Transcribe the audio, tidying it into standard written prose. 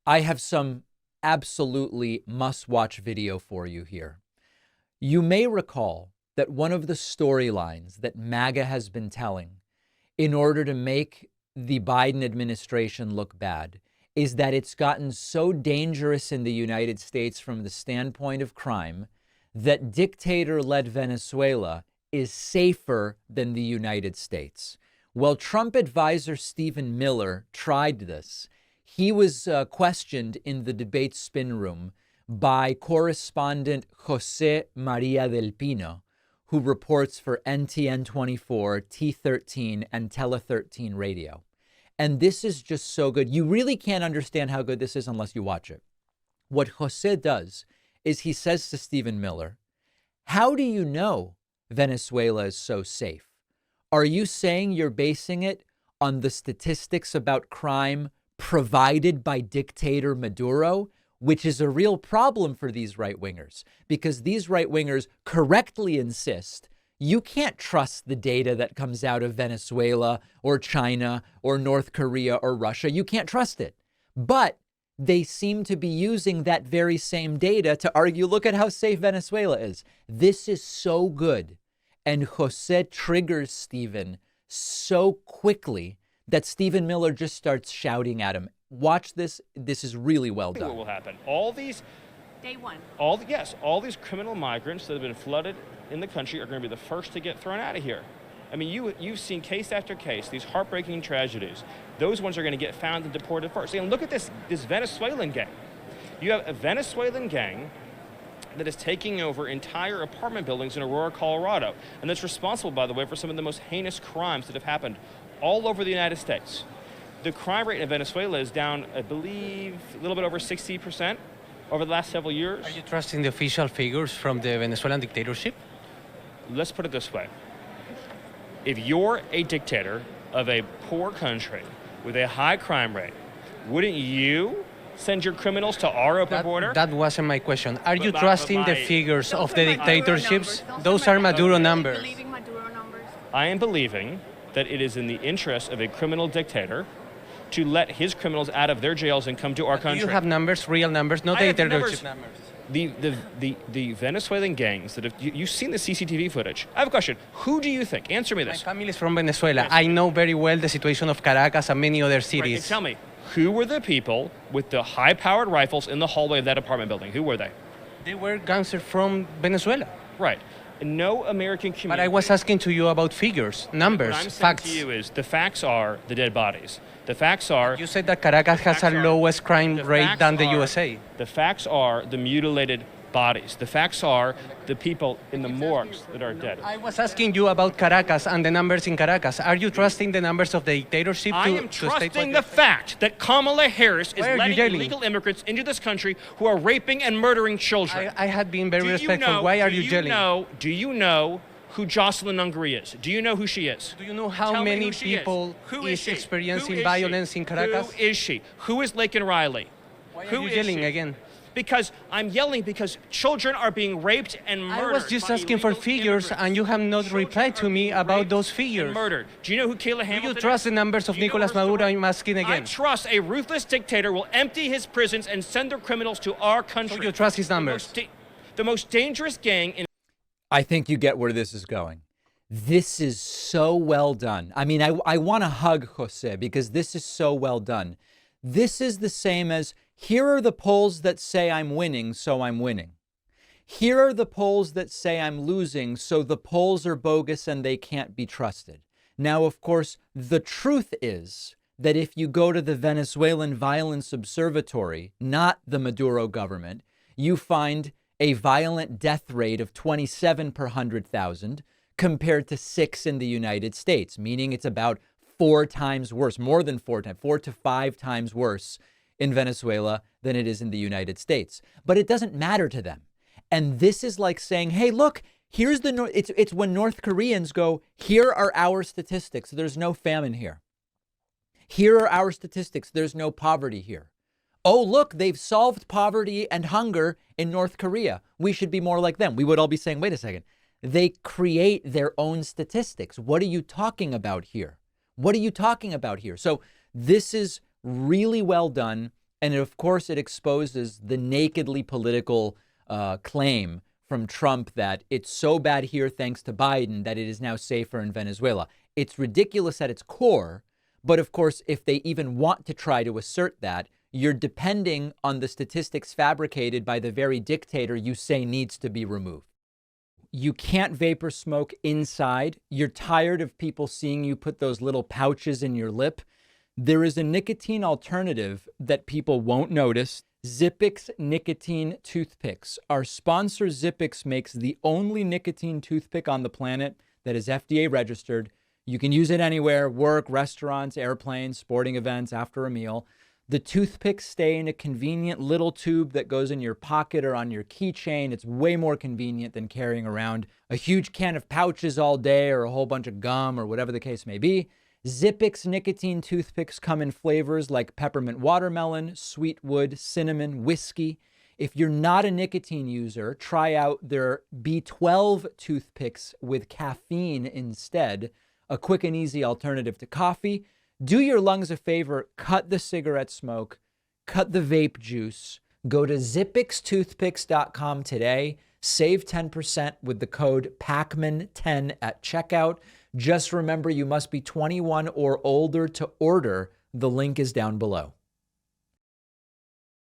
I have some absolutely must-watch video for you here. You may recall that one of the storylines that MAGA has been telling in order to make the Biden administration look bad is that it's gotten so dangerous in the United States from the standpoint of crime that dictator-led Venezuela is safer than the United States. Well, Trump advisor Stephen Miller tried this. He was questioned in the debate spin room by correspondent José María Del Pino, who reports for NTN 24, T13, and Tele 13 radio. And this is just so good. You really can't understand how good this is unless you watch it. What José does is he says to Stephen Miller, how do you know Venezuela is so safe? Are you saying you're basing it on the statistics about crime provided by dictator Maduro, which is a real problem for these right-wingers, because these right-wingers correctly insist you can't trust the data that comes out of Venezuela or China or North Korea or Russia. You can't trust it. But they seem to be using that very same data to argue, look at how safe Venezuela is. This is so good. And Jose triggers Stephen so quickly that Stephen Miller just starts shouting at him. Watch this. This is really well done. What will happen? All these... Day one. All these criminal migrants that have been flooded in the country are going to be the first to get thrown out of here. I mean, you've seen case after case, these heartbreaking tragedies. Those ones are going to get found and deported first. And look at this Venezuelan gang. You have a Venezuelan gang that is taking over entire apartment buildings in Aurora, Colorado. And that's responsible, by the way, for some of the most heinous crimes that have happened all over the United States. The crime rate in Venezuela is down, I believe, a little bit over 60% over the last several years. Are you trusting the official figures from the Venezuelan dictatorship? Let's put it this way. If you're a dictator of a poor country with a high crime rate, wouldn't you send your criminals to our open border? That wasn't my question. Are you trusting the figures of the dictatorships? Those are Maduro numbers. I am believing that it is in the interest of a criminal dictator to let his criminals out of their jails and come to our country. Do you have numbers, real numbers, not dictatorship numbers? The Venezuelan gangs that have, you've seen the CCTV footage. I have a question. Who do you think? Answer me this. My family is from Venezuela. Yes. I know very well the situation of Caracas and many other cities. Right, tell me, who were the people with the high-powered rifles in the hallway of that apartment building? Who were they? They were gangsters from Venezuela. Right. No American community. But I was asking to you about figures, numbers, what I'm facts. saying to you is the facts are the dead bodies. The facts are... You said that Caracas has a lowest crime rate than the USA. The facts are the mutilated bodies. The facts are the people in the morgues that are dead. I was asking you about Caracas and the numbers in Caracas. Are you trusting the numbers of the dictatorship I am trusting the fact that Kamala Harris is letting illegal immigrants into this country who are raping and murdering children. I had been very respectful. Why are you yelling? Do you know who Jocelyn Ungary is? Do you know who she is? Do you know how many people is experiencing violence in Caracas? Who is she? Who is Laken Riley? Why are you yelling again? Because I'm yelling because children are being raped and murdered. I was just asking for figures, and you have not replied to me about those figures. Murdered. Do you know who Kayla Hamilton is? Do you trust the numbers of Nicolas Maduro? I'm asking again. I trust a ruthless dictator will empty his prisons and send their criminals to our country. So you trust his numbers? The most dangerous gang in... I think you get where this is going. This is so well done. I mean, I want to hug Jose because this is so well done. This is the same as, here are the polls that say I'm winning, so I'm winning. Here are the polls that say I'm losing, so the polls are bogus and they can't be trusted. Now, of course, the truth is that if you go to the Venezuelan Violence Observatory, not the Maduro government, you find a violent death rate of 27 per 100,000 compared to 6 in the United States, meaning it's about 4 times worse, more than 4 times, 4 to 5 times worse in Venezuela than it is in the United States. But it doesn't matter to them. And this is like saying, hey, look, here's the, it's when North Koreans go, here are our statistics. There's no famine here. Here are our statistics. There's no poverty here. Oh, look, they've solved poverty and hunger in North Korea. We should be more like them. We would all be saying, wait a second. They create their own statistics. What are you talking about here? What are you talking about here? So this is really well done. And of course, it exposes the nakedly political claim from Trump that it's so bad here thanks to Biden that it is now safer in Venezuela. It's ridiculous at its core. But of course, if they even want to try to assert that, you're depending on the statistics fabricated by the very dictator you say needs to be removed. You can't vapor smoke inside. You're tired of people seeing you put those little pouches in your lip. There is a nicotine alternative that people won't notice. Zippix nicotine toothpicks. Our sponsor Zippix makes the only nicotine toothpick on the planet that is FDA registered. You can use it anywhere, work, restaurants, airplanes, sporting events, after a meal. The toothpicks stay in a convenient little tube that goes in your pocket or on your keychain. It's way more convenient than carrying around a huge can of pouches all day or a whole bunch of gum or whatever the case may be. Zippix nicotine toothpicks come in flavors like peppermint watermelon, sweet wood, cinnamon, whiskey. If you're not a nicotine user, try out their B12 toothpicks with caffeine instead, a quick and easy alternative to coffee. Do your lungs a favor, cut the cigarette smoke, cut the vape juice. Go to zippixtoothpicks.com today. Save 10% with the code PACMAN10 at checkout. Just remember, you must be 21 or older to order. The link is down below.